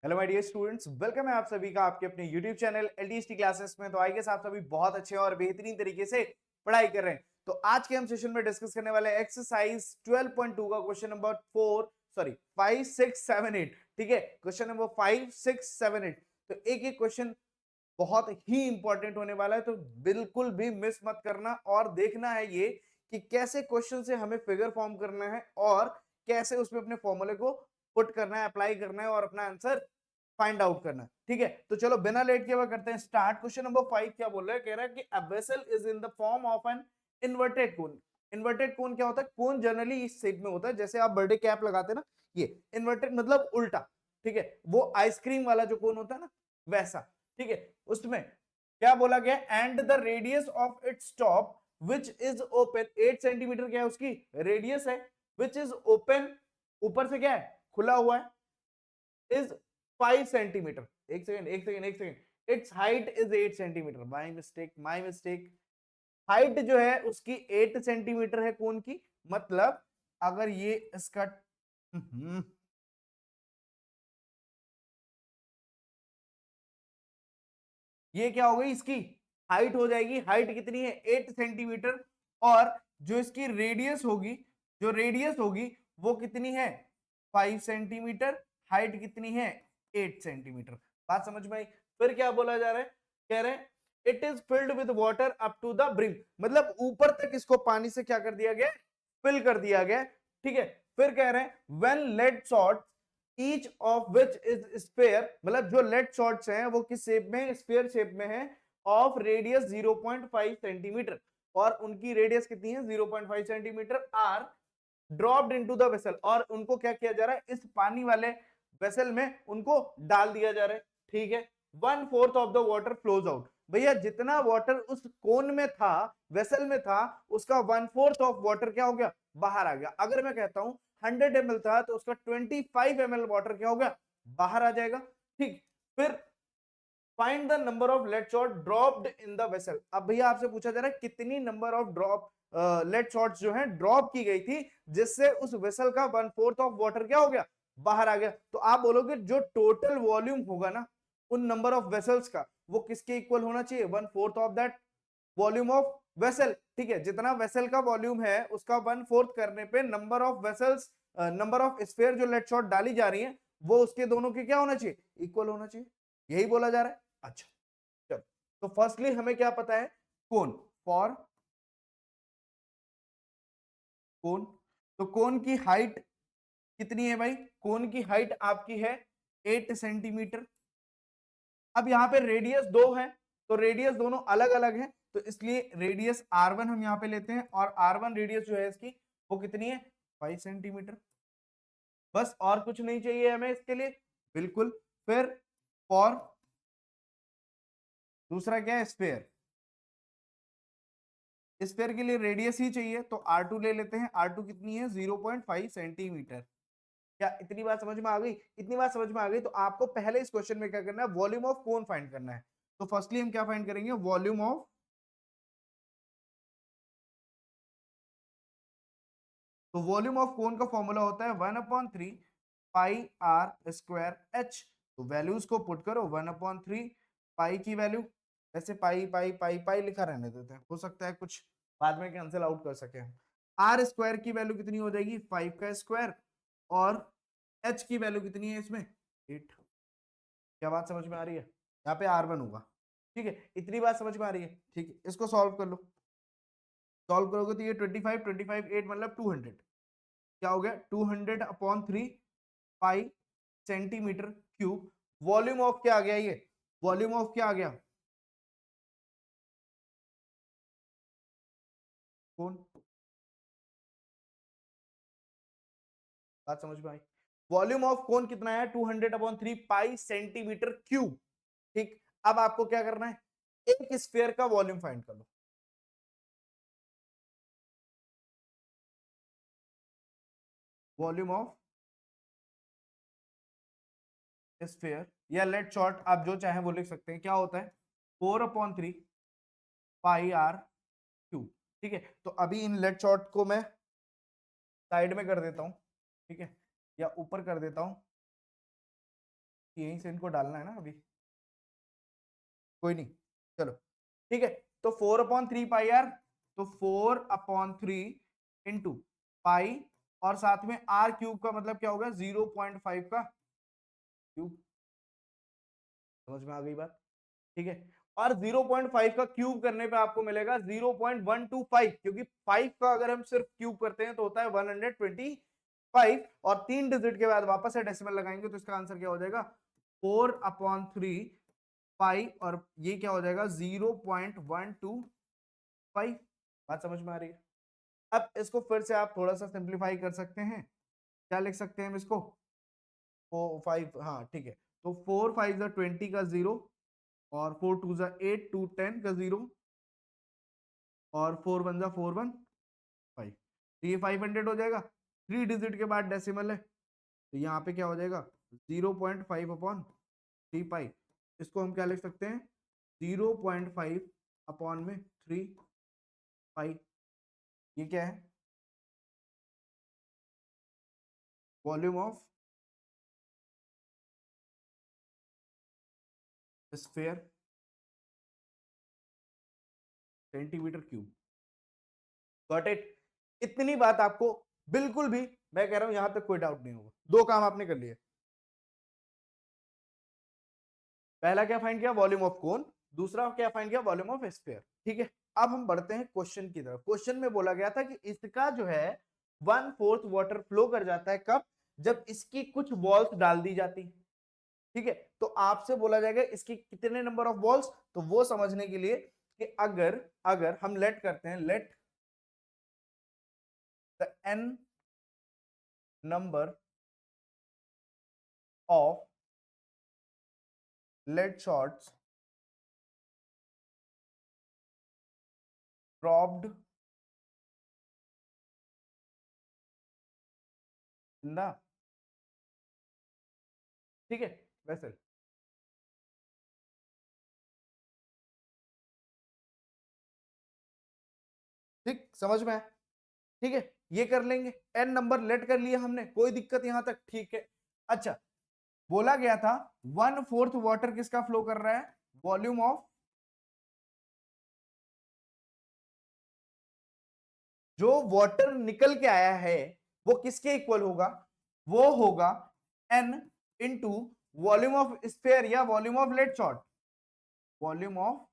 Hello my dear students, welcome है आप सभी का आपके अपने यूट्यूब चैनल एलडीएसटी क्लासेस में। तो आई गेस आप सभी बहुत अच्छे और बेहतरीन तरीके से पढ़ाई कर रहे हैं। तो आज के हम सेशन में डिस्कस करने वाले एक्सरसाइज 12.2 का क्वेश्चन नंबर 5 6 7 8। ठीक है, क्वेश्चन नंबर 5 6 7 8। तो एक एक क्वेश्चन बहुत ही इंपॉर्टेंट होने वाला है, तो बिल्कुल भी मिस मत करना और देखना है ये कि कैसे क्वेश्चन से हमें फिगर फॉर्म करना है और कैसे उसमें अपने फॉर्मूले को पुट करना है, अप्लाई करना है और अपना आंसर फाइंड आउट करना है। ठीक है, तो चलो बिना लेट किए हुए करते हैं स्टार्ट। क्वेश्चन नंबर 5 क्या बोल रहा है, कह रहा है कि a vessel is in the form of an inverted cone. Inverted कोन क्या होता है? कोन जनरली इस शेप में होता है, जैसे आप बर्थडे कैप लगाते हैं ना, ये इन्वर्टेड मतलब उल्टा। ठीक है, वो आइसक्रीम वाला जो कोन होता है ना, वैसा। ठीक है, उसमें क्या बोला गया, and the radius of its top which is open 8 centimetre. क्या है उसकी रेडियस है, विच इज ओपन, ऊपर से क्या है, खुला हुआ है, इज 5 सेंटीमीटर। एक second, it's height is 8 centimetre. My mistake. Height जो है उसकी 8 सेंटीमीटर है कोन की। मतलब अगर ये इसका ये क्या हो गई, इसकी हाइट हो जाएगी। हाइट कितनी है, 8 सेंटीमीटर। और जो इसकी रेडियस होगी, जो रेडियस होगी वो कितनी है, 5 सेंटीमीटर। हाइट कितनी है, 8 सेंटीमीटर। बात समझ में आई? फिर क्या बोला जा रहा है, कह रहे हैं it is filled with water up to the brim. मतलब ऊपर तक इसको पानी से क्या कर दिया गया, फिल कर दिया गया। ठीक है, फिर कह रहे हैं when lead shot each of which is sphere, मतलब जो लेड शॉर्ट्स हैं वो किस शेप में, स्फेयर शेप में है, ऑफ रेडियस 0.5 सेंटीमीटर। और उनकी रेडियस कितनी है, 0.5 centimetre. Are dropped into the vessel, और उनको क्या किया जा रहा है, इस पानी वाले वेसल में उनको डाल दिया जा रहा है। ठीक है, 1/4 of the water flows out. भैया जितना वाटर उस कोन में था, वेसल में था, उसका 1/4 ऑफ वाटर क्या हो गया, बाहर आ गया। अगर मैं कहता हूं 100 ml था तो उसका 25 ml वाटर क्या हो गया, बाहर आ जाएगा। ठीक, फिर find the number of lead shot dropped in the vessel. अब भैया आपसे पूछा जा रहा है कितनी number of drop lead shots जो है ड्रॉप की गई थी, जिससे उस वेसल का 1/4 ऑफ वाटर क्या हो गया, बाहर आ गया। तो आप बोलोगे जो टोटल वॉल्यूम होगा ना उन नंबर ऑफ वेसल्स का, वो किसके इक्वल होना चाहिए, 1/4 of that volume of vessel. ठीक है, जितना वेसल का वॉल्यूम है उसका 1/4 करने पे number of vessels, number of sphere जो लेड शॉट डाली जा रही है वो उसके दोनों के क्या होना चाहिए, इक्वल होना चाहिए। यही बोला जा रहा है। अच्छा, चलो, तो फर्स्टली हमें क्या पता है, कोन, फॉर कोन। तो कोन की हाइट कितनी है भाई, कोन की हाइट आपकी है 8 सेंटीमीटर। अब यहां पे रेडियस 2 है, तो रेडियस दोनों अलग अलग है, तो इसलिए रेडियस R1 हम यहां पे लेते हैं, और R1 रेडियस जो है इसकी वो कितनी है, 5 सेंटीमीटर। बस, और कुछ नहीं चाहिए हमें इसके लिए, बिल्कुल। फिर फॉर दूसरा क्या है, स्फेयर। स्फेयर के लिए रेडियस ही चाहिए, तो R2 ले लेते हैं। R2 कितनी है, 0.5 सेंटीमीटर। क्या इतनी बात समझ में आ गई? इतनी बात समझ में आ गई तो आपको पहले इस क्वेश्चन में क्या करना है, वॉल्यूम ऑफ कोन फाइंड करना है। तो फर्स्टली हम क्या फाइंड करेंगे, वॉल्यूम ऑफ, तो वॉल्यूम ऑफ कोन का फॉर्मूला होता है 1/3 पाई आर स्क्वायर एच। तो वैल्यूज को पुट करो, 1/3 पाई की वैल्यू, ऐसे पाई पाई पाई पाई लिखा रहने देते हैं, हो सकता है कुछ बाद में कैंसिल आउट कर सके। आर स्क्वायर की वैल्यू कितनी हो जाएगी, 5 का स्क्वायर, और एच की वैल्यू कितनी है इसमें, 8। क्या बात समझ में आ रही है? यहाँ पे R1 होगा। ठीक है, इतनी बात समझ में आ रही है? ठीक है, इसको सॉल्व कर लो। सॉल्व करोगे तो ये 25 8 मतलब 200। क्या हो गया, 200/3 पाई सेंटीमीटर क्यूब। वॉल्यूम ऑफ क्या आ गया, ये वॉल्यूम ऑफ क्या आ गया, कौन, बात समझ में आई? वॉल्यूम ऑफ कौन कितना है, 200/3 पाई सेंटीमीटर क्यूब। ठीक, अब आपको क्या करना है, एक स्फीयर का वॉल्यूम फाइंड कर लो। वॉल्यूम ऑफ स्फीयर या लेट शॉर्ट, आप जो चाहे वो लिख सकते हैं, क्या होता है, 4/3 पाई आर क्यूब। ठीक है, तो अभी इन लेट शॉर्ट को मैं साइड में कर देता हूं, ठीक है, या ऊपर कर देता हूं। यहीं से इनको डालना है ना अभी, कोई नहीं, चलो ठीक है। तो 4/3 पाई आर, तो 4/3 इंटू पाई, और साथ में आर क्यूब का मतलब क्या होगा 0.5 का क्यूब। समझ में आ गई बात, ठीक है। और 0.5 का क्यूब करने पे आपको मिलेगा 0.125, क्योंकि 5 का अगर हम सिर्फ क्यूब करते हैं तो होता है 125, और 3 डिजिट के बाद वापस से डेसिमल लगाएंगे तो इसका आंसर क्या हो जाएगा 4/3 पाई, और ये क्या हो जाएगा 0.125। बात समझ में आ रही है। अब इसको फिर से आप थोड़ा सा सिंप्लीफाई कर सकते हैं, क्या लिख सकते हैं हम इसको 4 5, हाँ ठीक है। तो 4 5 20 का 0, और 4 2 8 2 10 का 0, और 4 1 4 1 5, तो ये 500 हो जाएगा। 3 डिजिट के बाद डेसिमल है, तो यहाँ पे क्या हो जाएगा 0.5/3 पाई। इसको हम क्या लिख सकते हैं 0.5/3 पाई। ये क्या है volume of sphere centimetre cube. Got it. इतनी बात आपको बिल्कुल भी, मैं कह रहा हूं यहां तक कोई डाउट नहीं होगा। दो काम आपने कर लिए, पहला क्या फाइंड किया वॉल्यूम ऑफ कोन, दूसरा क्या फाइंड किया वॉल्यूम ऑफ स्फीयर, ठीक है। अब हम बढ़ते हैं क्वेश्चन की तरफ। क्वेश्चन में बोला गया था कि इसका जो है 1/4 वाटर फ्लो कर जाता है, कब, जब इसकी कुछ बॉल्स डाल दी जाती है, ठीक है। तो आपसे बोला जाएगा इसकी कितने नंबर ऑफ बॉल्स, तो वो समझने के लिए कि अगर अगर हम लेट करते हैं, let the n number of lead shots dropped in the, ठीक है वैसे, ठीक समझ में है, ठीक है। ये कर लेंगे, एन नंबर लेट कर लिया हमने, कोई दिक्कत यहां तक, ठीक है। अच्छा, बोला गया था 1/4 वाटर किसका फ्लो कर रहा है, वॉल्यूम ऑफ, जो वाटर निकल के आया है वो किसके इक्वल होगा, वो होगा n into volume of sphere या volume of lead shot, volume of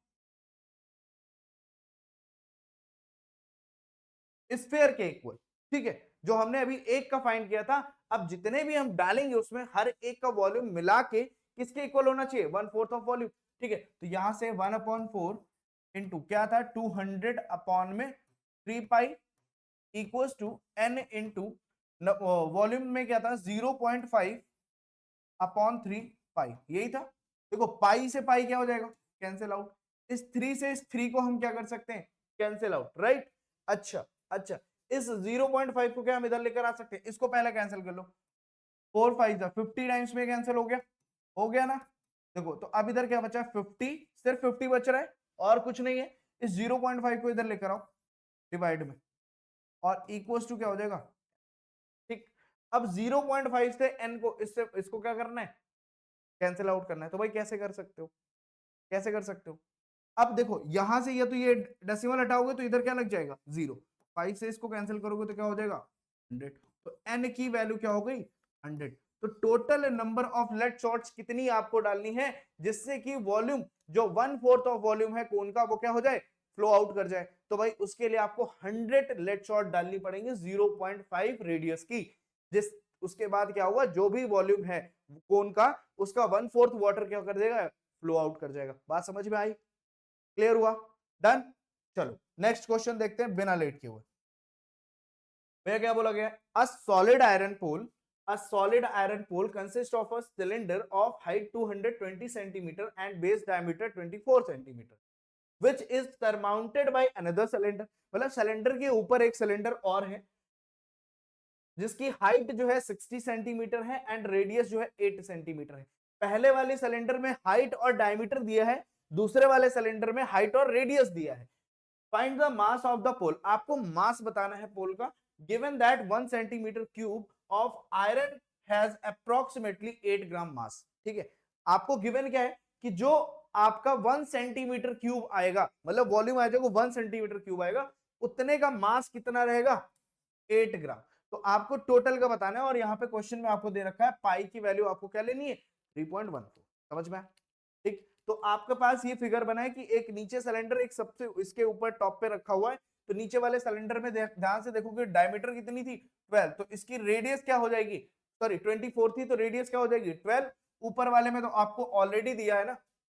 sphere के इक्वल, ठीक है। जो हमने अभी एक का फाइंड किया था, अब जितने भी हम डालेंगे उसमें हर एक का वॉल्यूम मिला के किसके इक्वल होना चाहिए 1/4 ऑफ वॉल्यूम, ठीक है। तो यहां से 1/4 इंटू क्या था 200/3 pi equals to n into volume में क्या था 0.5/3 पाई, यही था। देखो पाई से पाई क्या हो जाएगा कैंसिल आउट, इस 3 से इस 3 को हम क्या कर सकते हैं कैंसिल आउट, राइट। अच्छा अच्छा, इस 0.5 को क्या हम इधर लेकर आ सकते हैं, इसको पहले कैंसिल कर लो, 4 5 50 टाइम्स में कैंसिल हो गया ना। देखो तो अब इधर क्या बचा 50, सिर्फ 50 बच रहा है और कुछ नहीं है। इस 0.5 को इधर लेकर आओ डिवाइड में, और इक्वल्स टू क्या हो जाएगा, ठीक। अब 0.5 से n को इससे इसको क्या करना है कैंसिल आउट करना है, तो भाई कैसे कर सकते हो, कैसे कर सकते हो। अब देखो यहां से ये तो ये डेसिमल हटाओगे तो इधर क्या लग जाएगा 0, 5 से इसको कैंसिल करोगे तो क्या हो जाएगा 100, तो n की वैल्यू क्या हो गई 100। तो total number of lead shots कितनी आपको डालनी है जिससे कि वॉल्यूम जो 1/4 ऑफ वॉल्यूम है कोन का वो क्या हो जाए फ्लो आउट कर जाए, तो भाई उसके लिए आपको 100 लेड शॉट डालनी पड़ेंगे 0.5 रेडियस की। जिस उसके बाद क्या होगा जो भी वॉल्यूम है कोन का उसका 1/4 वाटर क्या कर देगा फ्लो आउट कर जाएगा। बात समझ में आई, क्लियर हुआ, डन। चलो नेक्स्ट क्वेश्चन देखते हैं बिना लेट के हुए। भैया क्या बोला गया, a solid iron pole consists of a cylinder of height 220 centimeter and base diameter 24 centimeter which is surmounted by another cylinder। मतलब सिलेंडर के ऊपर एक सिलेंडर और है जिसकी हाइट जो है 60 सेंटीमीटर है एंड रेडियस जो है 8 सेंटीमीटर है। पहले वाले सिलेंडर में हाइट और डायमीटर दिया है, दूसरे वाले सिलेंडर में हाइट और रेडियस दिया है। Find the mass of the pole, आपको मास बताना है पोल का। Given that 1 centimetre cube of iron has approximately 8 gram mass, ठीक है, आपको गिवन क्या है कि जो आपका 1 सेंटीमीटर क्यूब आएगा, मतलब वॉल्यूम आ जाएगा 1 सेंटीमीटर क्यूब आएगा, उतने का मास कितना रहेगा 8 ग्राम। तो आपको टोटल का बताना है, और यहाँ पे क्वेश्चन में आपको दे रखा है पाई की वैल्यू आपको क्या लेनी है 3.14। समझ में? ठीक, तो आपके पास ये फिगर बना है कि एक नीचे सिलेंडर एक सबसे इसके ऊपर टॉप पे रखा हुआ है, तो नीचे वाले सिलेंडर में ध्यान से देखोगे डायमीटर कितनी थी 12, तो इसकी रेडियस क्या हो जाएगी, सॉरी 24 थी, तो रेडियस क्या हो जाएगी 12। ऊपर वाले में तो आपको ऑलरेडी दिया है ना,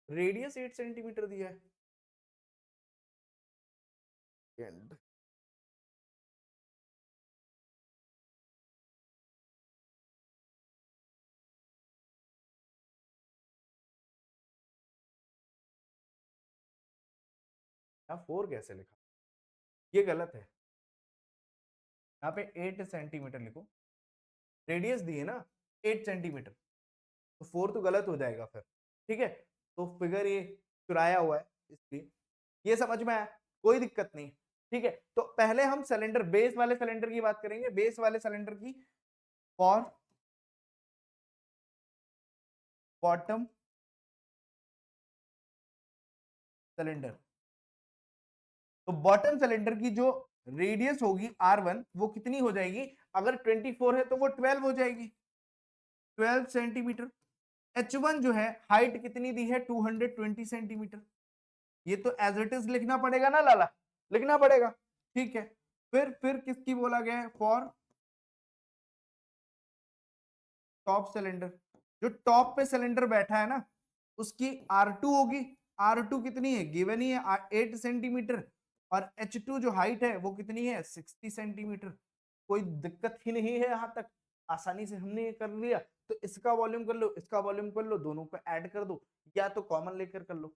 रेडियस 8 सेंटीमीटर दिया है। एंड यहाँ 4 कैसे लिखा, ये गलत है, यहाँ पे 8 सेंटीमीटर लिखो, रेडियस दी है ना 8 सेंटीमीटर, तो 4 तो गलत हो जाएगा फिर। ठीक है, तो फिगर ये चुराया हुआ है, इसलिए ये समझ में आया, कोई दिक्कत नहीं। ठीक है, तो पहले हम सिलेंडर बेस वाले सिलेंडर की बात करेंगे, बेस वाले सिलेंडर की फॉर बॉटम सिलेंडर। तो बॉटम सिलेंडर की जो रेडियस होगी R1 वो कितनी हो जाएगी, अगर 24 है तो वो 12 हो जाएगी, 12 सेंटीमीटर। H1 जो है हाइट कितनी दी है 220 सेंटीमीटर, ये तो एज इट इज लिखना पड़ेगा ना लाला, लिखना पड़ेगा। ठीक है, फिर किसकी बोला गया है, फॉर टॉप सिलेंडर, जो टॉप पे सिलेंडर बैठा है ना उसकी R2 होगी, R2 कितनी है गिवन ही है 8 सेंटीमीटर, और H2 जो हाइट है वो कितनी है 60 सेंटीमीटर। कोई दिक्कत ही नहीं है, यहां तक आसानी से हमने ये कर लिया। तो इसका वॉल्यूम कर लो, इसका वॉल्यूम कर लो, दोनों को ऐड कर दो, या तो कॉमन लेकर कर लो।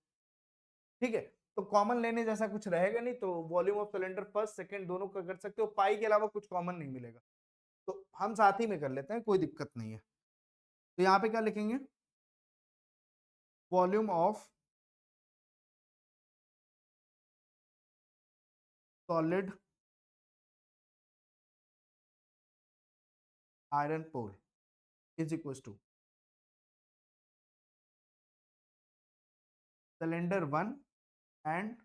ठीक है, तो कॉमन लेने जैसा कुछ रहेगा नहीं, तो volume of cylinder first second दोनों का कर सकते हो, पाई के अलावा कुछ कॉमन नहीं मिलेगा, तो हम साथ ही में कर लेते हैं, कोई दिक्कत नहीं है। तो यहाँ पे क्या लिखेंगे, volume of solid iron pole is equal to cylinder 1 and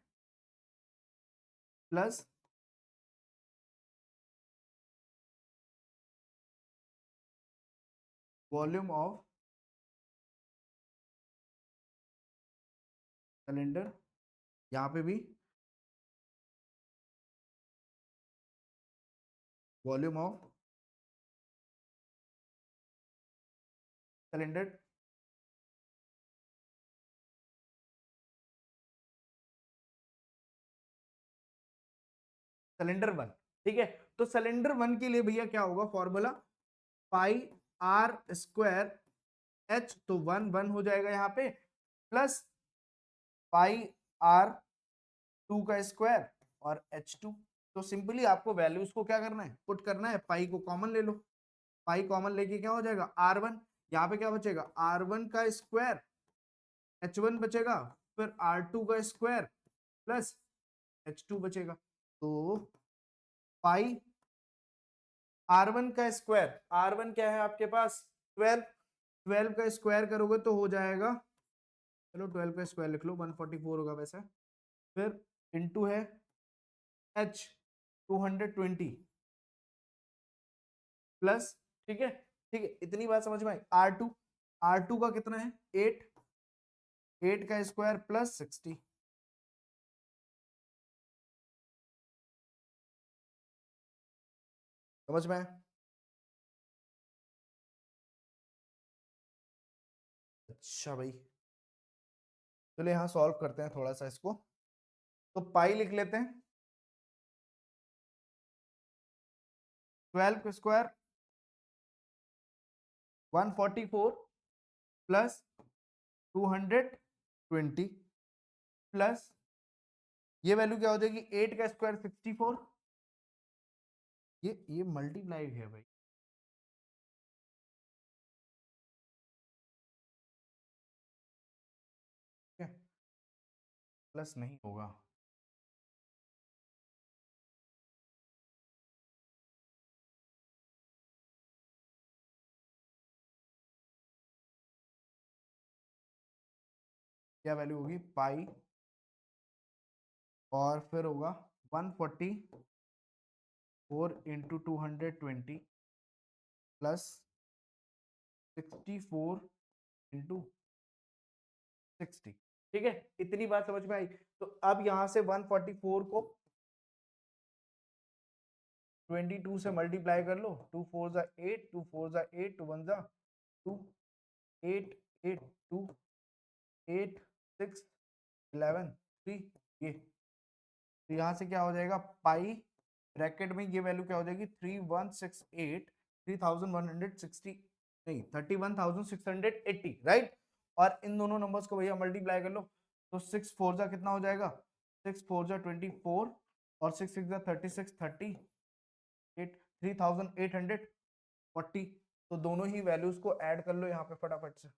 plus volume of cylinder, यहाँ पे भी वॉल्यूम ऑफ सिलेंडर सिलेंडर 1। ठीक है, तो सिलेंडर 1 के लिए भैया क्या होगा formula, pi r square h, तो 1 हो जाएगा यहाँ पे, प्लस पाई आर 2 का स्क्वायर और H2। तो सिंपली आपको वैल्यूज को क्या करना है, पुट करना है, पाई को कॉमन ले लो, पाई कॉमन लेके क्या हो जाएगा R1, यहाँ पे क्या बचेगा R1 का स्क्वायर, H1 बचेगा, फिर R2 का स्क्वायर प्लस H2 बचेगा। तो पाई R1 का स्क्वायर, R1 क्या है आपके पास 12, 12 का स्क्वायर करोगे तो हो जाएगा, चलो 12 का स्क्वायर लिख लो 144 होगा वैसे, फिर इंटू है H 220 प्लस, ठीक है, ठीक है, इतनी बात समझ में आई। R2 का कितना है 8, 8 का स्क्वायर प्लस 60, समझ में आया? अच्छा भाई, चलो यहाँ सॉल्व करते हैं थोड़ा सा इसको, तो पाई लिख लेते हैं, 12 का स्क्वायर 144 प्लस 220 प्लस ये वैल्यू क्या हो जाएगी 8 का स्क्वायर 64, ये मल्टीप्लाई है भाई, प्लस नहीं होगा, क्या वैल्यू होगी पाई, और फिर होगा 144 इंटू 220 प्लस 64 इंटू 60। ठीक है, इतनी बात समझ में आई। तो अब यहां से 144 को 22 से मल्टीप्लाई कर लो, 2 4 जा 8, 2 4 जा 8, 2 1 जा 2, 8 8 2 8 6 11 3, ये तो यहाँ से क्या हो जाएगा पाई ब्रैकेट में ये वैल्यू क्या हो जाएगी 3168 3160 नहीं 31,680, राइट। और इन दोनों नंबर्स को भैया मल्टीप्लाई कर लो, तो 6 4 जा कितना हो जाएगा 6 4 जा 24 और 6 6 जा 36 38 3840। तो दोनों ही वैल्यूज को ऐड कर लो यहाँ पे फटाफट से,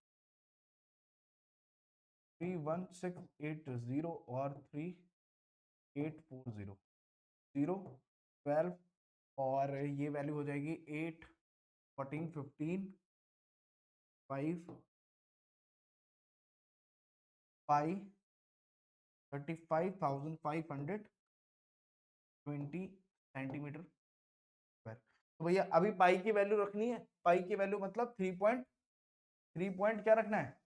31680 और 3840 0 12 और ये वैल्यू हो जाएगी 8 14 15 5 पाई 35,520 सेंटीमीटर स्क्वायर। तो भैया अभी पाई की वैल्यू रखनी है, पाई की वैल्यू मतलब 3 पॉइंट क्या रखना है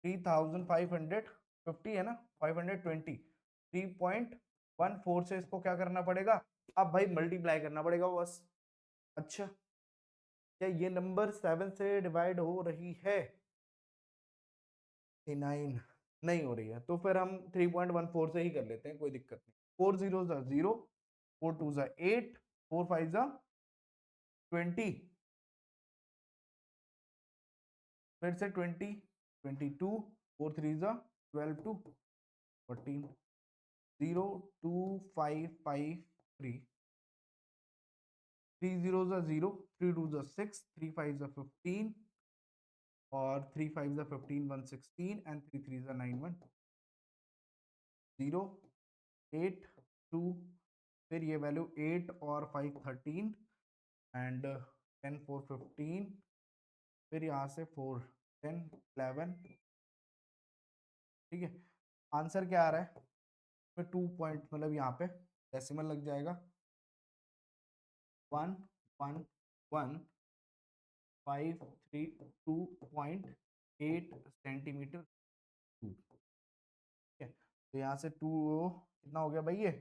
3,550 है ना, 520 3.14 से इसको क्या करना पड़ेगा, अब भाई मल्टीप्लाई करना पड़ेगा बस। अच्छा, क्या ये नंबर 7 से डिवाइड हो रही है 9 नहीं हो रही है, तो फिर हम 3.14 से ही कर लेते हैं, कोई दिक्कत नहीं। 4 0 जा 0, 4 2 जा 8, 4 5 जा 20, फिर से 20 22, 4 3 जा 12 2 14 0 2 5 5 3 3 0 जा 0, 3 2 जा 6, 3 5 जा 15 और 3 5 जा 15 116 एंड 3 3 जा 9 1 0 8 2, फिर ये वैल्यू 8 और 5 13 एंड 10 4 15, फिर यहाँ से 4 10 11। ठीक है, आंसर क्या आ रहा है, फिर 2 पॉइंट मतलब यहाँ पे डेसिमल लग जाएगा 1 1 1 5 3 2.8 सेंटीमीटर क्यूब। ठीक है, तो यहाँ से 2 कितना हो गया भाई ये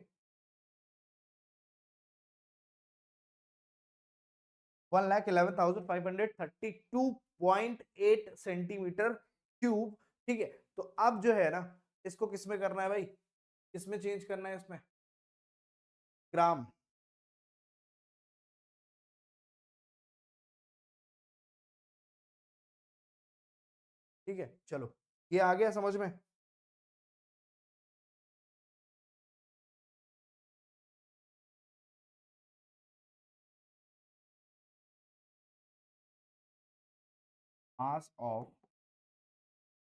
1,11,532.8 सेंटीमीटर क्यूब। ठीक है, तो अब जो है ना इसको किसमें करना है भाई, किसमें चेंज करना है, इसमें ग्राम। ठीक है, चलो ये आ गया समझ में। Mass of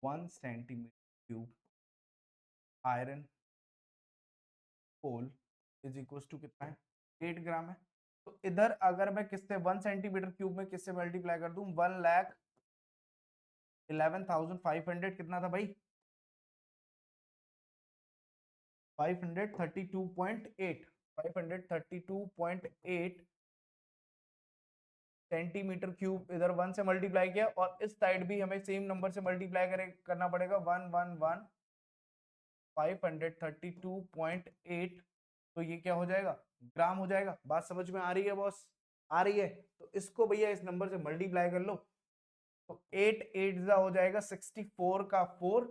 1 centimetre cube iron whole is equal to कितना है 8 ग्राम है। तो इधर अगर मैं किससे 1 सेंटीमीटर क्यूब में किससे मल्टीप्लाई कर दूं 1,11,500 कितना था भाई 532.8 532.8 सेंटीमीटर क्यूब इधर 1 से मल्टीप्लाई किया, और इस साइड भी हमें सेम नंबर से मल्टीप्लाई करना पड़ेगा 532.8। तो ये क्या हो जाएगा ग्राम हो जाएगा। बात समझ में आ रही है बॉस, आ रही है। तो इसको भैया इस नंबर से मल्टीप्लाई कर लो, तो 8 8 जा हो जाएगा 64 का 4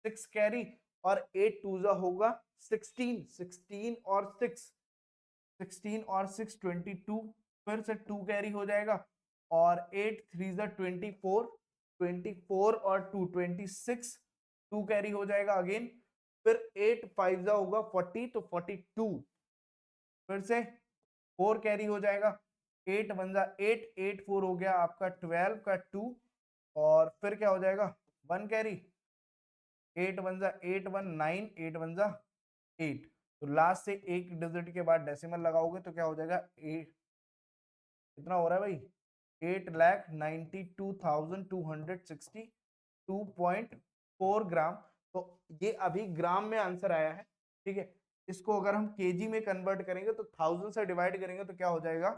6 कैरी, और 8 2 जा होगा 16 16 और 6 16 और 6 22, फिर से 2 कैरी हो जाएगा, और 8 3 जा 24 24 और 2 26 2 कैरी हो जाएगा अगेन, फिर 8 5 जा होगा 40 तो 42, फिर से 4 कैरी हो जाएगा, 8 1 जा 8 8 4 हो गया आपका 12 का 2, और फिर क्या हो जाएगा 1 कैरी 8 1 जा 8 1 9 8 1 जा 8। तो लास्ट से एक डिजिट के बाद डेसिमल लगाओगे तो क्या हो जाएगा 8, कितना हो रहा है भाई 8,92,260 2.4 ग्राम। तो ये अभी ग्राम में आंसर आया है, ठीक है। इसको अगर हम केजी में कन्वर्ट करेंगे तो 1000 से डिवाइड करेंगे तो क्या हो जाएगा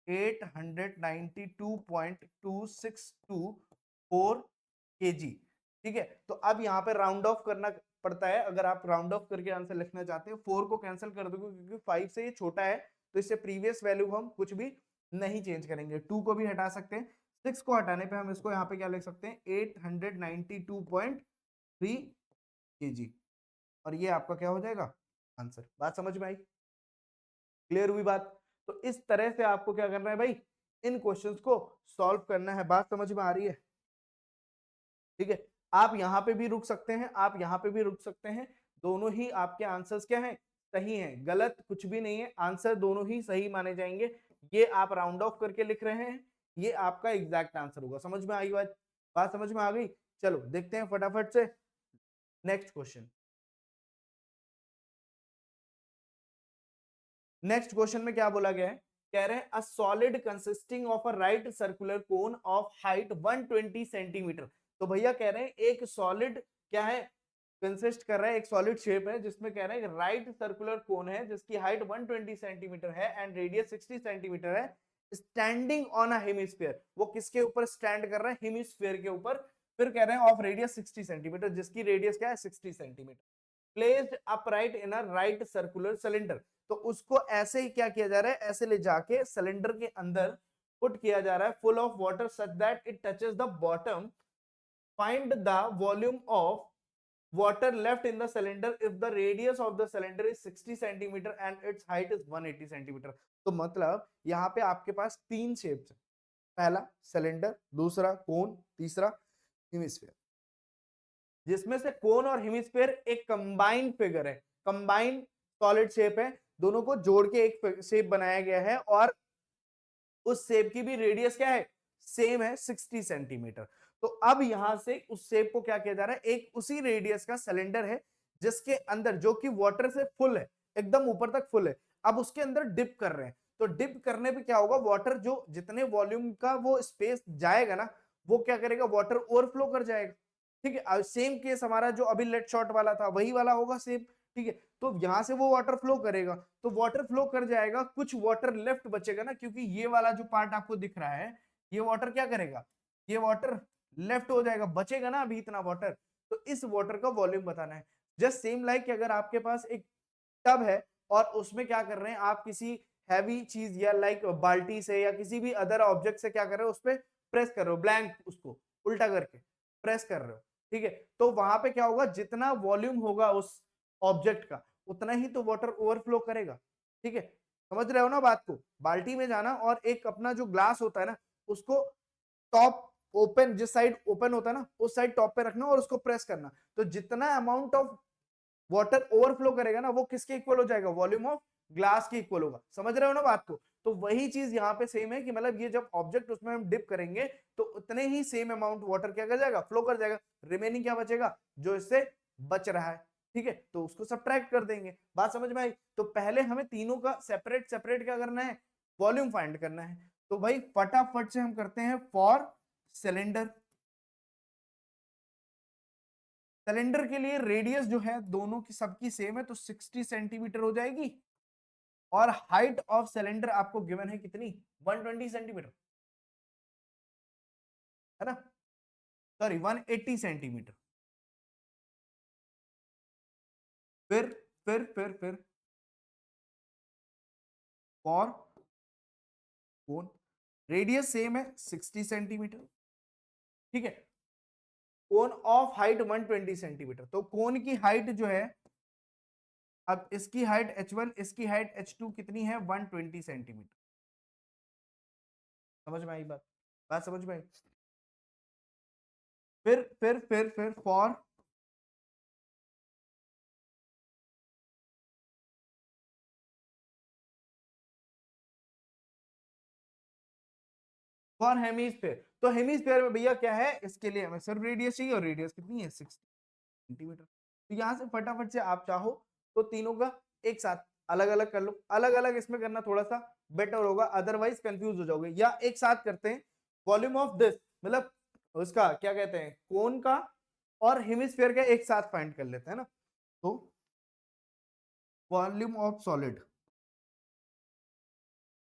892.2624 केजी, ठीक है। तो अब यहाँ पे राउंड ऑफ करना पड़ता है, अगर आप राउंड ऑफ करके आंसर लिखना चाहते हैं 4 को कैंसिल कर दोगे क्योंकि 5 से ये छोटा है, तो इससे प्रीवियस वैल्यू हम कुछ भी नहीं चेंज करेंगे। 2 को भी हटा सकते हैं, 6 को हटाने पे हम इसको यहाँ पे क्या लिख सकते हैं 892.3 केजी, और ये आपका क्या हो जाएगा आंसर। बात समझ में आई, क्लियर हुई बात। तो इस तरह से आपको क्या करना है भाई, इन क्वेश्चंस को सॉल्व करना है। बात समझ में आ रही है, ठीक है। आप यहां पे भी रुक सकते हैं, आप यहां पे भी रुक सकते हैं, दोनों ही आपके आंसर्स क्या हैं, सही हैं, गलत कुछ भी नहीं है, आंसर दोनों ही सही माने जाएंगे। ये आप राउंड ऑफ करके लिख रहे हैं, ये आपका एग्जैक्ट आंसर होगा। समझ में आई बात समझ में आ गई। चलो देखते हैं फटाफट से नेक्स्ट क्वेश्चन। नेक्स्ट क्वेश्चन में क्या बोला गया है, कह रहे हैं a solid consisting of a right circular cone of height 120 centimetre. तो भैया कह रहे हैं एक सॉलिड क्या है, कंसिस्ट कर रहा है, एक सॉलिड शेप है जिसमें कह रहे हैं राइट सर्कुलर कोन है जिसकी हाइट 120 सेंटीमीटर है एंड रेडियस 60 सेंटीमीटर है, स्टैंडिंग ऑन अ हेमिस्फीयर। वो किसके ऊपर स्टैंड कर रहा है, हेमिस्फीयर के ऊपर। फिर कह रहे हैं ऑफ रेडियस 60 सेंटीमीटर, जिसकी रेडियस क्या है 60 centimetre, placed upright in a right circular cylinder. तो उसको ऐसे ही क्या किया जा रहा है, ऐसे ले जाके सिलेंडर के अंदर पुट किया जा रहा है, full of water such that it touches the bottom, find the volume of water left in the cylinder if the radius of the cylinder is 60 centimeter and its height is 180 centimeter। तो मतलब यहाँ पे आपके पास तीन shapes है, पहला cylinder, दूसरा कोन, तीसरा हेमिस्फीयर, जिसमें से कोन और हेमिस्फीयर एक कंबाइंड फिगर है, कंबाइंड सॉलिड शेप है, दोनों को जोड़ के एक शेप बनाया गया है और उस शेप की भी रेडियस क्या है, सेम है 60 सेंटीमीटर। तो अब यहां से उस शेप को क्या किया जा रहा है, एक उसी रेडियस का सिलेंडर है जिसके अंदर, जो कि वाटर से फुल है, एकदम ऊपर तक फुल है, अब उसके अंदर डिप कर रहे हैं। तो डिप करने पे क्या होगा, वाटर जो जितने वॉल्यूम का वो स्पेस जाएगा ना, वो क्या करेगा, वाटर ओवरफ्लो कर जाएगा, ठीक है। सेम केस हमारा जो अभी लेट शॉट वाला था वही वाला होगा सेम, ठीक है। तो यहां से वो वाटर फ्लो करेगा, तो वाटर फ्लो कर जाएगा, कुछ वाटर लेफ्ट बचेगा ना, क्योंकि ये वाला जो पार्ट आपको दिख रहा है, ये वाटर क्या करेगा, ये वाटर लेफ्ट हो जाएगा, बचेगा ना अभी इतना वाटर। तो इस वाटर का वॉल्यूम बताना है। जस्ट सेम लाइक अगर आपके पास एक टब है और उसमें क्या कर रहे हैं आप, किसी हैवी चीज या लाइक बाल्टी से या किसी भी अदर ऑब्जेक्ट से क्या कर रहे हो, उस पर प्रेस कर रहे हो, ब्लैंक उसको उल्टा करके प्रेस कर रहे हो, ठीक है। तो वहां पे क्या होगा, जितना वॉल्यूम होगा उस ऑब्जेक्ट का उतना ही तो वाटर ओवरफ्लो करेगा, ठीक है। समझ रहे हो ना बात को। बाल्टी में जाना और एक अपना जो ग्लास होता है ना, उसको टॉप ओपन, जिस साइड ओपन होता है ना उस साइड टॉप पे रखना और उसको प्रेस करना, तो जितना अमाउंट ऑफ वाटर ओवरफ्लो करेगा ना वो किसके इक्वल हो जाएगा, वॉल्यूम ऑफ ग्लास के इक्वल होगा। समझ रहे हो ना बात को। तो वही चीज यहाँ पे सेम है कि मतलब ये जब ऑब्जेक्ट उसमें हम डिप करेंगे तो उतने ही सेम अमाउंट वाटर क्या कर जाएगा, फ्लो कर जाएगा, रिमेनिंग क्या बचेगा, जो इससे बच रहा है, ठीक है, तो उसको सब्ट्रैक्ट कर देंगे। बात समझ में आई। तो पहले हमें तीनों का सेपरेट सेपरेट क्या करना है, वॉल्यूम फाइंड करना है। तो भाई फटाफट से हम करते हैं फॉर सिलेंडर। सिलेंडर के लिए रेडियस जो है दोनों की सबकी सेम है, तो 60 सेंटीमीटर हो जाएगी, और हाइट ऑफ सिलेंडर आपको गिवन है कितनी, 120 सेंटीमीटर, है ना, सॉरी 180 सेंटीमीटर। फिर फिर फॉर कोन, रेडियस सेम है 60 सेंटीमीटर, ठीक है। कोन ऑफ हाइट 120 सेंटीमीटर, तो कोन की हाइट जो है, अब इसकी हाइट h1, इसकी हाइट h2 कितनी है, 120 सेंटीमीटर। समझ में आई बात, बात समझ में आई। फिर फॉर हेमिस्फीयर। तो हेमिस्फीयर में भैया क्या है, इसके लिए हमें सिर्फ रेडियस चाहिए, और रेडियस कितनी है 60 सेंटीमीटर। तो यहां से फटाफट से आप चाहो तो तीनों का एक साथ अलग अलग कर लो, अलग अलग इसमें करना थोड़ा सा बेटर होगा, अदरवाइज कंफ्यूज हो जाओगे। या एक साथ करते हैं, वॉल्यूम ऑफ दिस, मतलब उसका क्या कहते हैं, कोन का और हेमिस्फीयर का एक साथ फाइंड कर लेते हैं ना। तो volume of solid,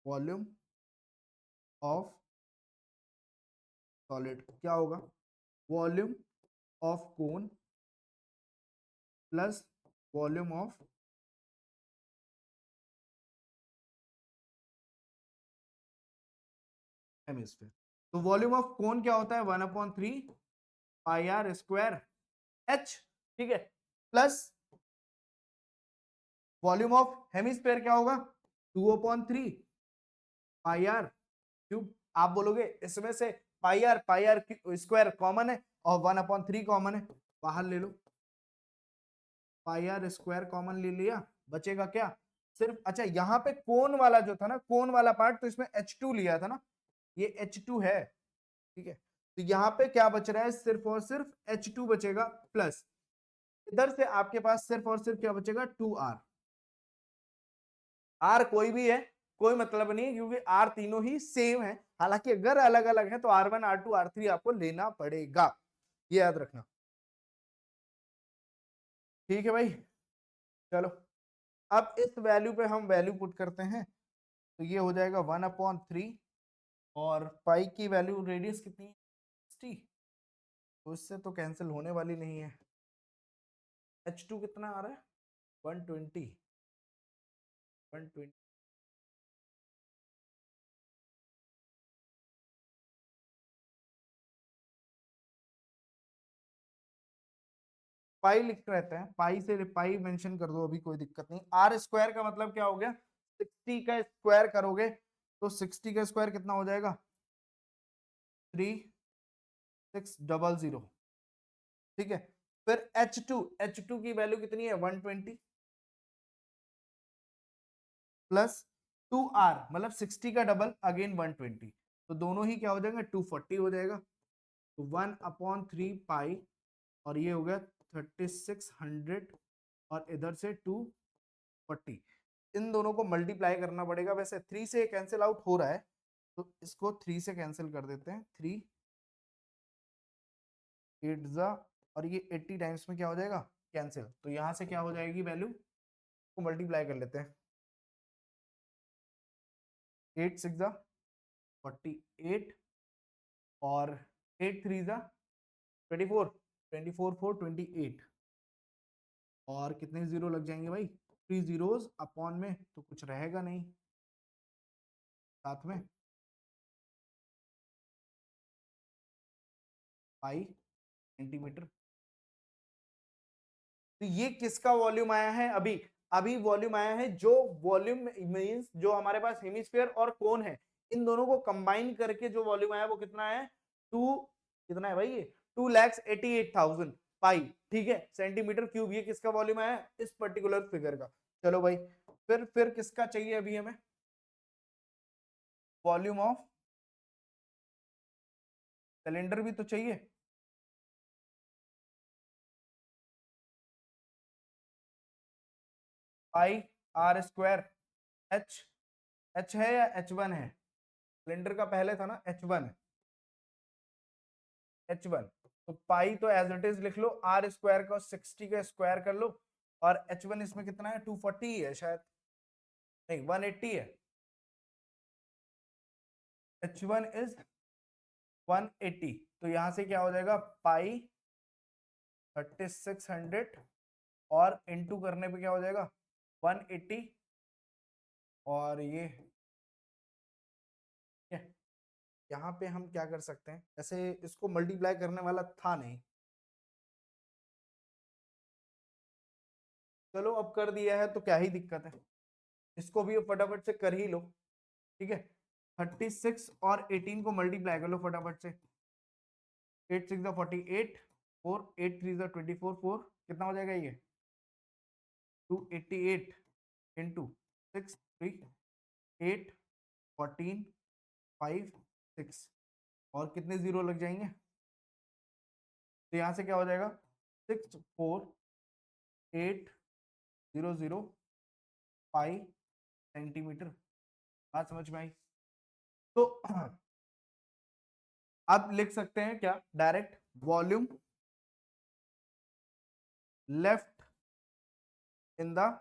volume of solid क्या होगा, volume of cone plus volume of hemisphere. तो वॉल्यूम ऑफ कोन क्या होता है, 1/3 पाई आर स्क्वायर एच, ठीक है, प्लस वॉल्यूम ऑफ हेमिस्फीयर क्या होगा, 2/3 पाई आर क्यूब। आप बोलोगे इसमें से पाई आर स्क्वायर कॉमन है और 1/3 कॉमन है, बाहर ले लो, पाई आर स्क्वायर कॉमन ले लिया, बचेगा क्या सिर्फ, अच्छा यहाँ पे कोन वाला जो था ना, कोन वाला पार्ट, तो इसमें H2 लिया था ना, ये H2 है, ठीक है, तो यहाँ पे क्या बच रहा है, सिर्फ और सिर्फ H2 बचेगा, प्लस इधर से आपके पास सिर्फ और सिर्फ क्या बचेगा, 2R। आर कोई भी है कोई मतलब नहीं है, क्योंकि आर तीनों ही सेम है, हालांकि अगर अलग अलग है तो R1 R2 R3 आपको लेना पड़ेगा, ये याद रखना, ठीक है भाई। चलो अब इस वैल्यू पे हम वैल्यू पुट करते हैं, तो ये हो जाएगा 1/3, और पाई की वैल्यू रेडियस कितनी है, 60, तो इससे तो कैंसिल होने वाली नहीं है। H2 कितना आ रहा है, 120, 120, पाई लिख रहते हैं, पाई से पाई मेंशन कर दो, अभी कोई दिक्कत नहीं। आर स्क्वायर का मतलब क्या हो गया, 60 का स्क्वायर करोगे तो 60 का स्क्वायर कितना हो जाएगा, 3600, ठीक है। फिर H2 की वैल्यू कितनी है, 120 प्लस 2R, मतलब 60 का डबल अगेन 120, तो दोनों ही क्या हो जाएंगे, 240 हो जाएगा, तो 1/3 पाई, और ये हो गया 3600, और इधर से 240, इन दोनों को मल्टीप्लाई करना पड़ेगा, वैसे 3 से कैंसिल आउट हो रहा है, तो इसको 3 से कैंसिल कर देते हैं, 3 8 जा, और ये 80 टाइम्स में क्या हो जाएगा, कैंसिल, तो यहां से क्या हो जाएगी वैल्यू, को मल्टीप्लाई कर लेते हैं, 8 6 जा 48, और 8 3 जा 24, 24 4 28, और कितने जीरो लग जाएंगे भाई, 3 जीरोस अपॉन में तो कुछ रहेगा नहीं साथ में, पाई सेंटीमीटर। तो ये किसका वॉल्यूम आया है, अभी अभी वॉल्यूम आया है, जो वॉल्यूम मींस जो हमारे पास हेमिस्फीयर और कोन है, इन दोनों को कंबाइन करके जो वॉल्यूम आया वो कितना है, टू, कितना है भाई ये, 2,88,000 पाई, ठीक है, सेंटीमीटर क्यूब, ये किसका वॉल्यूम आया है, इस पर्टिकुलर फिगर का। चलो भाई, फिर किसका चाहिए अभी हमें, वॉल्यूम ऑफ सिलेंडर भी तो चाहिए, पाई आर स्क्वायर, एच, एच है या H1 है, सिलेंडर का पहले था ना H1 है, H1, तो पाई तो एज इट इज लिख लो, आर स्क्वायर का 60 का स्क्वायर कर लो, और H1 इसमें कितना है, 240 है शायद, नहीं 180 है, H1 इज 180, तो यहां से क्या हो जाएगा, पाई 3600, और इनटू करने पे क्या हो जाएगा, 180, और ये यहाँ पे हम क्या कर सकते हैं, ऐसे इसको मल्टीप्लाई करने वाला था नहीं, चलो अब कर दिया है तो क्या ही दिक्कत है, इसको भी फटाफट से कर ही लो, ठीक है। 36 और 18 को मल्टीप्लाई कर लो फटाफट से, 8 6 48, 4 8 3 24, 4 कितना हो जाएगा ये, 288 इंटू 6 3 8 14 5 6, और कितने जीरो लग जाएंगे, तो यहाँ से क्या हो जाएगा, 64800 पाई सेंटीमीटर, बात समझ में आई। तो अब लिख सकते हैं क्या direct, volume left in the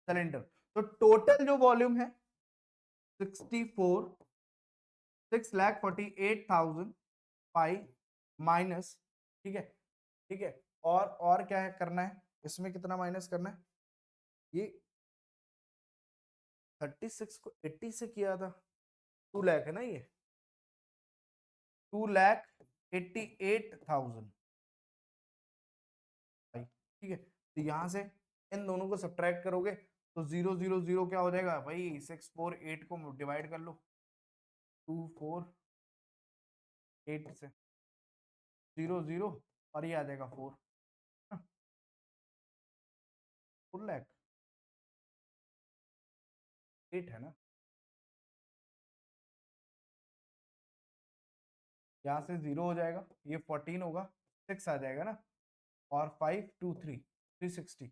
cylinder. तो टोटल जो वॉल्यूम है 6,48,000 पाई माइनस, ठीक है, ठीक है, और क्या है करना है इसमें, कितना माइनस करना है, ये 36 को 80 से किया था, 2 लाख है ना ये, 2,88,000, ठीक है। तो यहां से इन दोनों को सब्ट्रैक्ट करोगे तो 0,0,0 क्या हो जाएगा भाई, 648 को डिवाइड कर लो 248 से, 0,0 और ये आ जाएगा 4, 4,08,000 है ना। यहाँ से 0 हो जाएगा, ये 14 होगा, 6 आ जाएगा ना, और 5 2 3 360,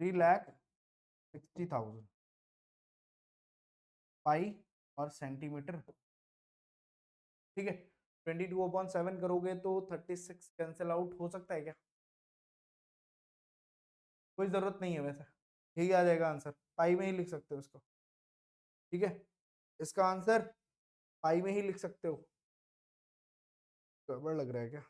3,60,000 पाई और सेंटीमीटर, ठीक है। 22/7 करोगे तो 36 कैंसिल आउट हो सकता है क्या, कोई जरूरत नहीं है वैसे, यही आ जाएगा आंसर, पाई में ही लिख सकते हो इसको, ठीक है, इसका आंसर पाई में ही लिख सकते हो। गड़बड़ लग रहा है क्या,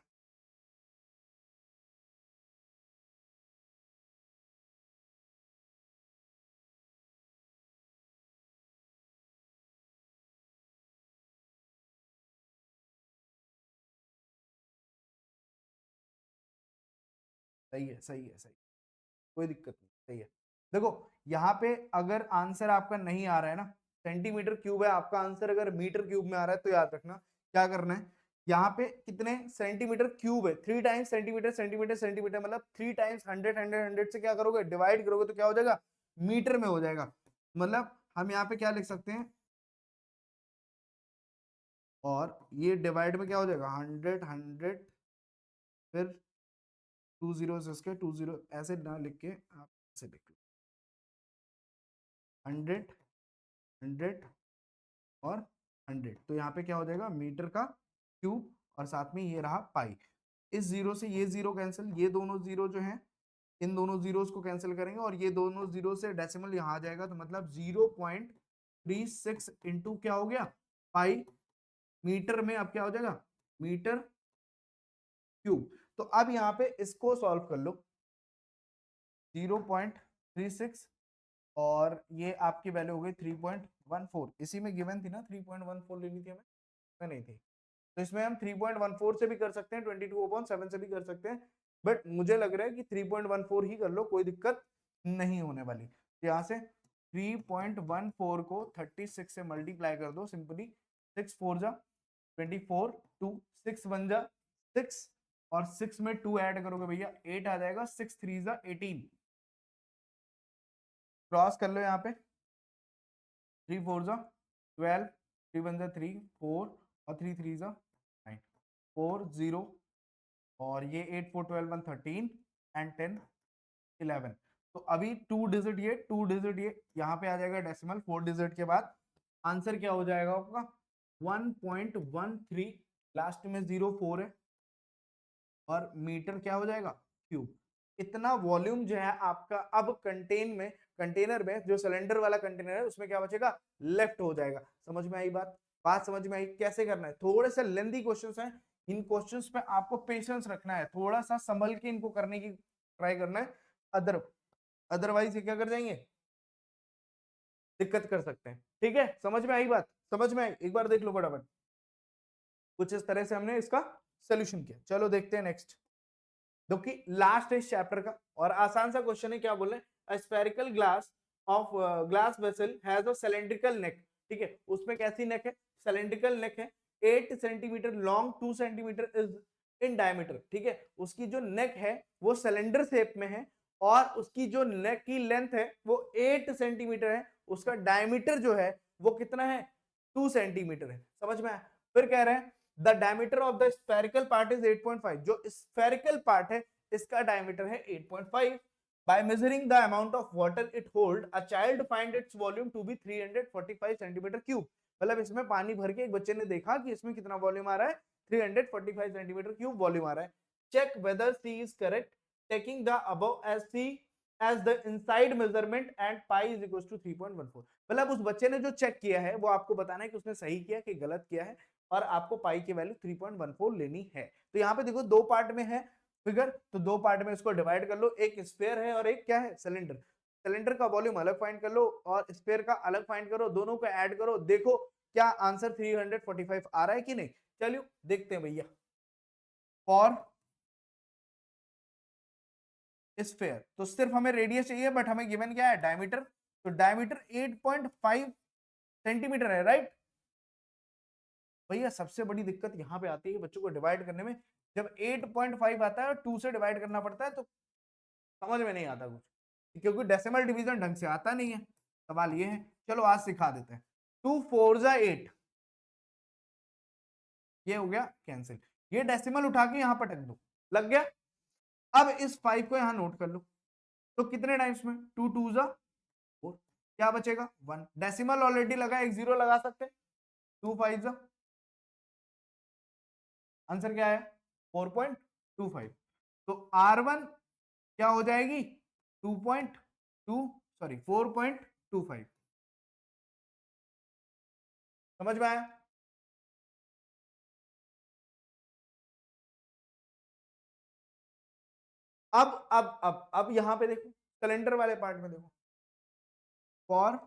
सही है सही है सही, कोई दिक्कत नहीं, सही है। देखो यहाँ पे अगर आंसर आपका नहीं आ रहा है ना, सेंटीमीटर क्यूब है आपका आंसर, अगर मीटर क्यूब में आ रहा है तो याद रखना क्या करना है, यहाँ पे कितने सेंटीमीटर क्यूब है, 3 टाइम्स सेंटीमीटर सेंटीमीटर सेंटीमीटर, मतलब 3 टाइम्स 100 से क्या करोगे डिवाइड करोगे तो क्या हो जाएगा, मीटर में हो जाएगा। मतलब हम यहाँ पे क्या लिख सकते हैं, और ये डिवाइड में क्या हो जाएगा 100 फिर 2 जीरो इसके 2 जीरो ऐसे ना लिख के आप ऐसे लिख लो, 100 100 और 100, तो यहाँ पे क्या हो जाएगा मीटर का क्यूब, और साथ में ये रहा पाई। इस जीरो से ये जीरो कैंसिल, ये दोनों जीरो जो हैं इन दोनों जीरोस को कैंसिल करेंगे, और ये दोनों जीरो से डेसिमल यहाँ आ जाएगा, तो मतलब 0.36 इंटू क्या हो गया पाई, मीटर में अब क्या हो जाएगा मीटर क्यूब। तो अब यहाँ पे इसको सॉल्व कर लो, 0.36 और ये आपकी वैल्यू हो गई 3.14, इसी में गिवन थी ना 3.14 लेनी थी हमें, नहीं थी, तो इसमें हम 3.14 से भी कर सकते हैं, 22/7 से भी कर सकते हैं, बट मुझे लग रहा है कि 3.14 ही कर लो, कोई दिक्कत नहीं होने वाली। तो यहाँ से 3.14 को 36 से मल्टीप्लाई कर दो सिंपली, 6 4 जा 24, 2 6 1 जा 6, और 6 में 2 ऐड करोगे भैया 8 आ जाएगा, 6 3 जा 18, क्रॉस कर लो यहाँ पे, 3 4 जा 12, 3 1 जा 3 4 और 3 3 जा 9 4 0, और ये 8 4 12 1 13 एंड 10 11। तो अभी 2 डिजिट ये 2 डिजिट ये यहाँ पे आ जाएगा डेसिमल, 4 डिजिट के बाद आंसर क्या हो जाएगा आपका 1.13, लास्ट में 0 4 है, और मीटर क्या हो जाएगा क्यूब। इतना वॉल्यूम जो है आपका अब कंटेनर में जो सिलेंडर वाला कंटेनर है उसमें क्या बचेगा, लेफ्ट हो जाएगा। समझ में आई बात, बात समझ में आई, कैसे करना है, थोड़े से लेंथी क्वेश्चंस हैं, इन क्वेश्चंस पे आपको पेशेंस रखना है, थोड़ा सा संभल के इनको करने की ट्राई करना है, अदरवाइज ये क्या कर जाएंगे, दिक्कत कर सकते हैं। ठीक है, समझ में आई बात, समझ में आई, एक बार देख लो फटाफट, कुछ इस तरह से हमने इसका सोल्यूशन किया। चलो देखते हैं नेक्स्ट, जो कि लास्ट है इस चैप्टर का, और आसान सा क्वेश्चन है, क्या बोल रहे हैं, spherical glass of glass vessel has a cylindrical neck, ठीक है, उसमें कैसी नेक है, सिलेंड्रिकल नेक है, 8 centimetre long, 2 centimetre is in diameter, ठीक है, उसकी जो नेक है वो सिलेंडर शेप में है, और उसकी जो नेक की लेंथ है वो 8 सेंटीमीटर है, उसका डायमीटर जो है वो कितना है 2 सेंटीमीटर है। समझ में आया, फिर कह रहे हैं the diameter of the spherical part is 8.5, जो स्फेरिकल पार्ट है इसका डायमीटर है 8.5, By measuring the amount of water it hold, a child find its volume to be 345 centimetre cube. मतलब इसमें पानी भर के एक बच्चे ने देखा कि इसमें कितना वॉल्यूम आ रहा है, 345 सेंटीमीटर क्यूब वॉल्यूम आ रहा है। Check whether C is correct, taking the above as C as the inside measurement and pi is equal to 3.14। मतलब उस बच्चे ने जो चेक किया है वो आपको बताना है कि उसने सही किया कि गलत किया है, और आपको पाई की वैल्यू 3.14 लेनी है। तो यहाँ पे देखो दो पार्ट में है फिगर, तो दो पार्ट में इसको डिवाइड कर लो, एक स्फीयर है और एक क्या है, सिलेंडर। सिलेंडर का वॉल्यूम अलग फाइंड कर लो और स्फीयर का अलग फाइंड करो, दोनों को ऐड करो, देखो क्या आंसर 345 आ रहा है कि नहीं। चलिए देखते हैं भैया। फॉर स्फीयर तो सिर्फ हमें रेडियस चाहिए, बट हमें गिवन क्या है, डायमीटर। तो डायमीटर 8.5 सेंटीमीटर है, राइट। भैया सबसे बड़ी दिक्कत यहाँ पे आती है बच्चों को डिवाइड करने में, जब 8.5 आता है और 2 से डिवाइड करना पड़ता है तो समझ में नहीं आता कुछ, क्योंकि डेसिमल डिवीजन ढंग से आता नहीं है। सवाल ये है, चलो आज सिखा देते हैं। 2 4 जा 8, ये हो गया कैंसिल, ये डेसिमल उठा के यहाँ पटक दो, लग गया। अब इस 5 को यहाँ नोट कर लो, तो कितने टाइम्स में, 2 2 जा 4, क्या बचेगा 1, डेसिमल ऑलरेडी लगा, एक जीरो लगा सकते, 2 5 जा, आंसर क्या है 4.25। तो R1 क्या हो जाएगी 2.2 सॉरी 4.25। समझ में आया। अब यहां पे देखो, सिलेंडर वाले पार्ट में देखो, फॉर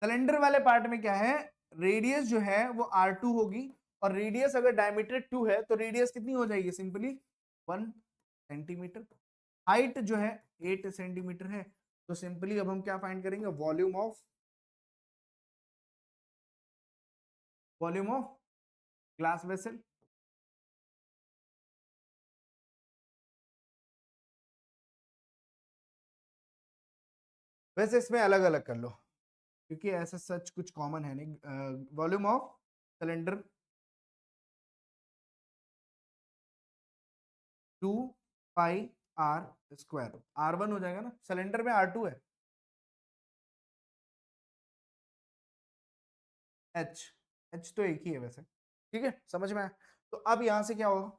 सिलेंडर वाले पार्ट में क्या है, रेडियस जो है वो R2 होगी, और रेडियस अगर डायमीटर 2 है तो रेडियस कितनी हो जाएगी, सिंपली 1 सेंटीमीटर। हाइट जो है 8 सेंटीमीटर है, तो सिंपली अब हम क्या फाइंड करेंगे, वॉल्यूम ऑफ ग्लास वेसल। वैसे इसमें अलग अलग कर लो, क्योंकि ऐसा सच कुछ कॉमन है नहीं। Volume of cylinder 2 pi r square, R1 हो जाएगा ना, सिलेंडर में R2 है, एच एच तो एक ही है वैसे, ठीक है समझ में आया। तो अब यहां से क्या होगा,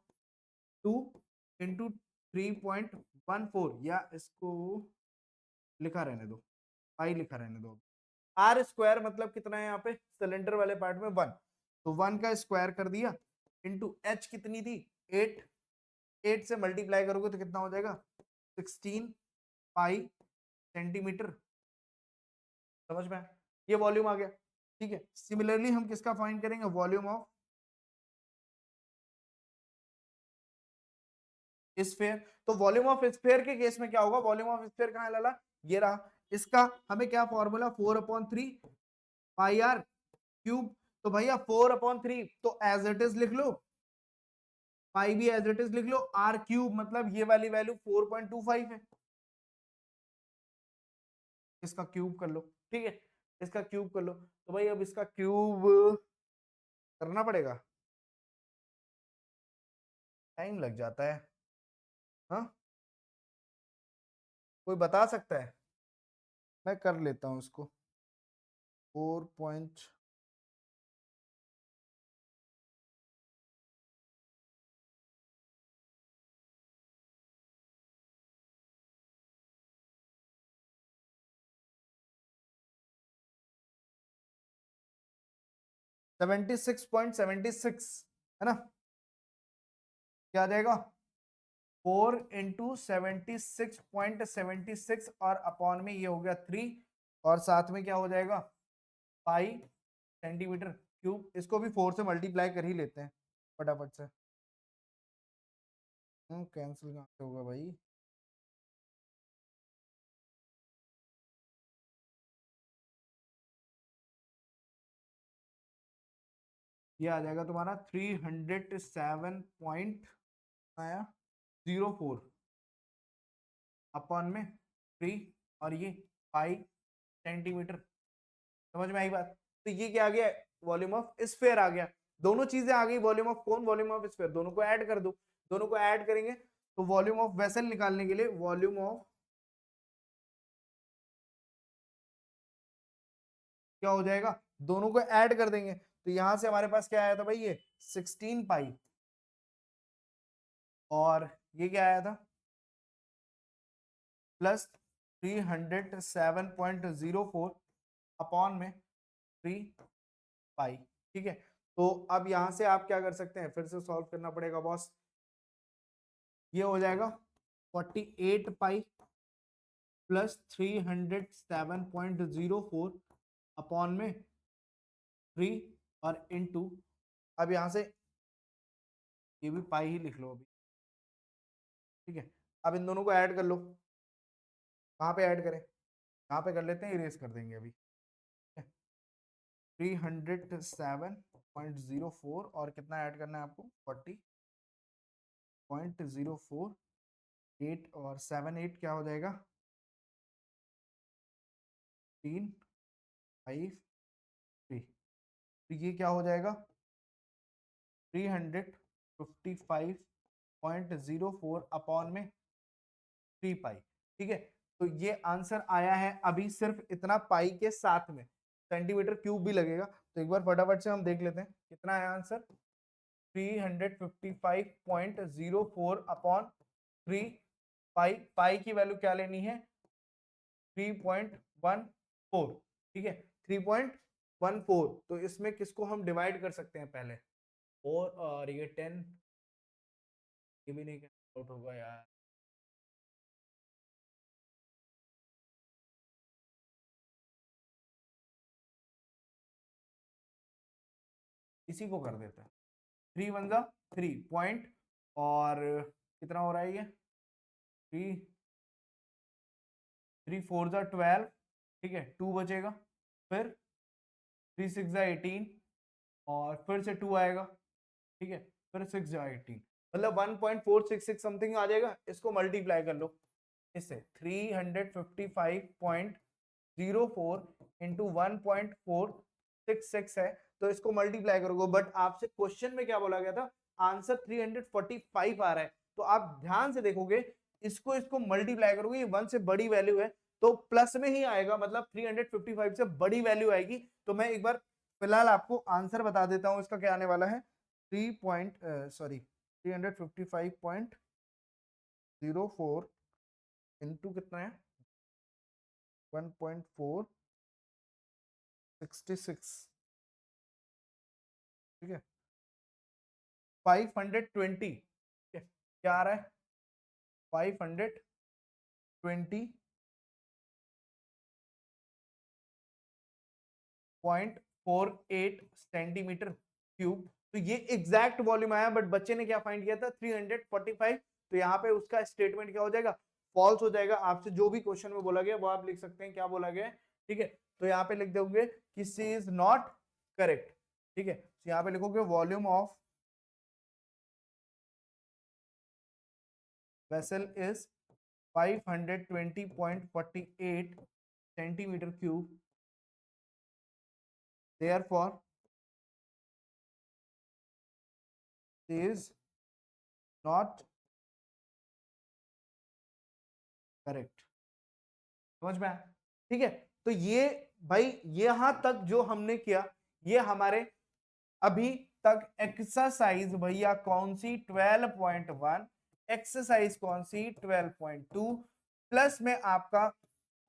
2 इंटू 3.14, या इसको लिखा रहने दो, पाई लिखा रहने दो। आर स्क्वायर मतलब कितना है यहाँ पे, सिलेंडर वाले पार्ट में 1, तो 1 का स्क्वायर कर दिया, इंटू एच कितनी थी 8, 8 से मल्टीप्लाई करोगे तो कितना हो जाएगा 16 पाई सेंटीमीटर। समझ में, ये वॉल्यूम आ गया, ठीक है। सिमिलरली हम किसका फाइंड करेंगे, वॉल्यूम ऑफ स्फीयर। तो वॉल्यूम ऑफ स्फीयर के केस में क्या होगा, वॉल्यूम ऑफ स्फीयर कहां लाला, ये रहा, इसका हमें क्या फॉर्मूला 4/3 पाई आर क्यूब। तो भैया 4/3 तो एज इट इज लिख लो, पाई भी एज इट इज लिख लो, आर क्यूब मतलब ये वाली वैल्यू 4.25 है, इसका क्यूब कर लो, ठीक है, इसका क्यूब कर लो। तो भाई अब इसका क्यूब करना पड़ेगा, टाइम लग जाता है, हाँ कोई बता सकता है, मैं कर लेता हूं इसको 4. 76.76 है ना, क्या आ जाएगा 4 इंटू 76.76, और अपॉन में ये हो गया 3, और साथ में क्या हो जाएगा पाई सेंटीमीटर क्यूब। इसको भी 4 से मल्टीप्लाई कर ही लेते हैं फटाफट से, कैंसिल कहाँ से होगा भाई, ये आ जाएगा तुम्हारा 307 आया 04 अपॉन में 3, और ये पाई सेंटीमीटर। समझ में आई बात। तो ये क्या आ गया, वॉल्यूम ऑफ स्फीयर आ गया, दोनों चीजें आ गई, वॉल्यूम ऑफ कौन, वॉल्यूम ऑफ स्फीयर, दोनों को ऐड कर दो, दोनों को ऐड करेंगे तो वॉल्यूम ऑफ वेसल निकालने के लिए वॉल्यूम ऑफ क्या हो जाएगा, दोनों को ऐड कर देंगे तो यहां से हमारे पास क्या आया था भाई, ये 16 पाई, और ये क्या आया था प्लस 307.04 अपॉन में 3 पाई। ठीक है, तो अब यहां से आप क्या कर सकते हैं, फिर से सॉल्व करना पड़ेगा बॉस। ये हो जाएगा 48 पाई प्लस 307.04 अपॉन में 3 और इनटू, अब यहां से ये भी पाई ही लिख लो अभी। ठीक है, अब इन दोनों को ऐड कर लो। कहाँ पे ऐड करें, कहाँ पे कर लेते हैं, इरेज कर देंगे अभी। 307.04 और कितना ऐड करना है आपको 40.048 और 78 क्या हो जाएगा 353। तो ये क्या हो जाएगा 355.04 अपॉन में 3 पाई। ठीक है, तो ये आंसर आया है अभी सिर्फ इतना पाई के साथ में, सेंटीमीटर क्यूब भी लगेगा। तो एक बार फटाफट से हम देख लेते हैं कितना है आंसर, 355.04 अपॉन 3 पाई। पाई की वैल्यू क्या लेनी है 3.14। ठीक है, 3.14। तो इसमें किसको हम डिवाइड कर सकते हैं पहले, और ये 10, ये भी नहीं आउट होगा यार, इसी को कर देते हैं। 3 वन जा 3 पॉइंट, और कितना हो रहा है ये 3 4 जा 12। ठीक है, 2 बचेगा, फिर 3 6 जा 18 और फिर से 2 आएगा। ठीक है, फिर 6 जा 18, मतलब 1.466 समथिंग आ जाएगा। इसको मल्टीप्लाई कर लो इससे, 355.04 इंटू 1.466 है, तो इसको मल्टीप्लाई करोगे। बट आपसे क्वेश्चन में क्या बोला गया था, आंसर 345 आ रहा है। तो आप ध्यान से देखोगे, इसको मल्टीप्लाई करोगे, ये 1 से बड़ी वैल्यू है तो प्लस में ही आएगा, मतलब 355 से बड़ी वैल्यू आएगी। तो मैं एक बार फिलहाल आपको आंसर बता देता हूं, इसका क्या आने वाला है 355.04 इंटू कितना है 1.466। ठीक है, 520। क्या आ रहा है 520.48 सेंटीमीटर क्यूब। तो ये एग्जैक्ट वॉल्यूम आया, बट बच्चे ने क्या फाइंड किया था 345। तो यहाँ पे उसका स्टेटमेंट क्या हो जाएगा, फॉल्स हो जाएगा। आपसे जो भी क्वेश्चन में बोला गया वो आप लिख सकते हैं क्या बोला गया है। ठीक है, तो यहाँ पे लिख दोगे कि सी इज नॉट करेक्ट। ठीक है, तो यहाँ पे लिखोगे volume of vessel is 520.48 centimeter cube, therefore is not correct। समझ में आया? ठीक है, तो ये भाई यहां तक जो हमने किया, ये हमारे अभी तक एक्सरसाइज भैया कौन सी 12.1, एक्सरसाइज कौन सी 12.2, प्लस में आपका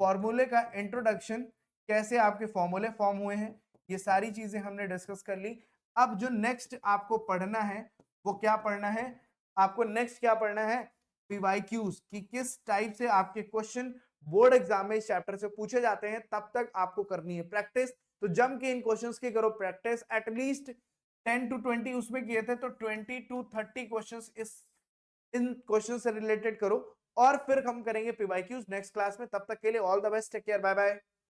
फॉर्मूले का इंट्रोडक्शन, कैसे आपके फॉर्मूले फॉर्म हुए हैं, ये सारी चीजें हमने डिस्कस कर ली। अब जो नेक्स्ट आपको पढ़ना है वो क्या पढ़ना है, आपको नेक्स्ट क्या पढ़ना है पीवाईक्यूज, कि किस टाइप से आपके क्वेश्चन बोर्ड एग्जाम में इस चैप्टर से पूछे जाते हैं। तब तक आपको करनी है प्रैक्टिस। तो जम के इन क्वेश्चंस की करो प्रैक्टिस, एटलीस्ट 10 to 20 उसमें किए थे, तो 20 to 30 क्वेश्चंस इन क्वेश्चन से रिलेटेड करो, और फिर हम करेंगे पीवाईक्यूज नेक्स्ट क्लास में। तब तक के लिए all the best, take care, bye bye.